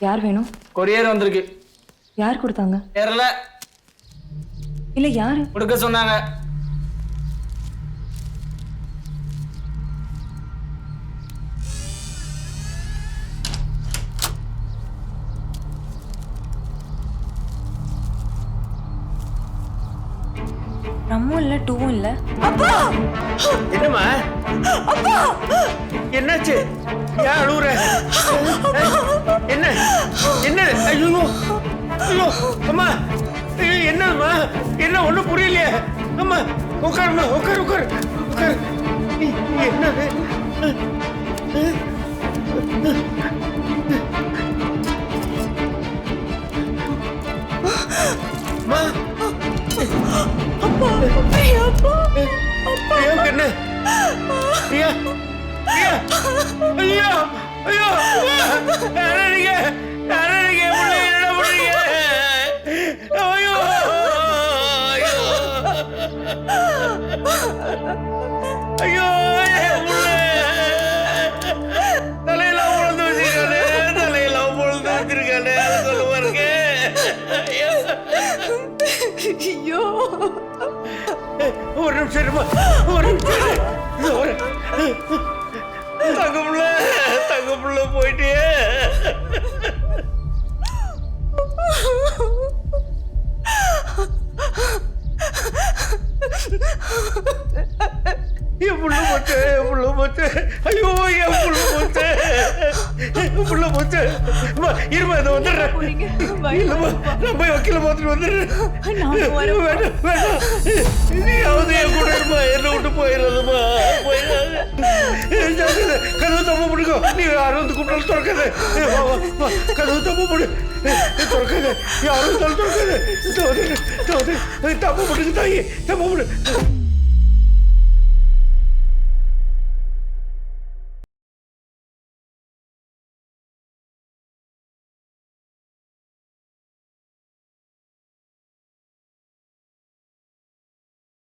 யார் வேணும்? கொரியர் வந்திருக்கு. யார் கொடுத்தாங்க? தெரியல. இல்ல யாரு கொடுக்க சொன்னாங்க. ரம்மும் இல்ல டூவும் இல்ல. அப்பா என்னம்மா? அப்பா என்னாச்சு? ஏன் அழுவுற? என்ன என்ன? ஐயோ ஐயோ அம்மா என்னம்மா? என்ன ஒண்ணும் புரியலையே அம்மா. உட்காருமா, உட்காரு உட்காரு உட்காரு. என்னது? அம்மா அப்பா பிரியா, அப்பா பிரியா என்ன? பிரியா பிரியா ஐயோ ஐயோ யாரீங்க? யாரீங்க? முள்ளே என்ன பண்ணீங்க? ஐயோ ஐயோ முள்ளே தலையெல்லாம் உழுந்து வச்சிருக்கானே, தலையெல்லாம் உழுந்து வச்சிருக்கானே, அது சொல்லுவா இருக்கு. ஐயோ ஒரு நிமிஷம் இருமா, ஒரு நிமிஷம். தங்கப்புள்ள போயிட்டே. என் புள்ள போச்சு, என் புள்ள போச்சு. ஐயோ என் புள்ள போச்சு, என் புள்ள போச்சு. இருமா இதை வந்துடுறேன். இல்லம்மா நான் போய் வக்கீல பார்த்துட்டு வந்துடுறேன். வேண்டாம் வேண்டாம், நீயாவது என் கூட இருமா, என்னை விட்டு போயிடாதுமா, போயிடாது. கதவு தப்ப பிடிக்கும். நீ யாரும் வந்து கூப்பிட்டாலும் திறக்காது. கதவு தப்ப பிடி, திறக்காது. யாரும் திறக்காது. தப்பு பிடிக்கு தாயி, தப்பு பிடி.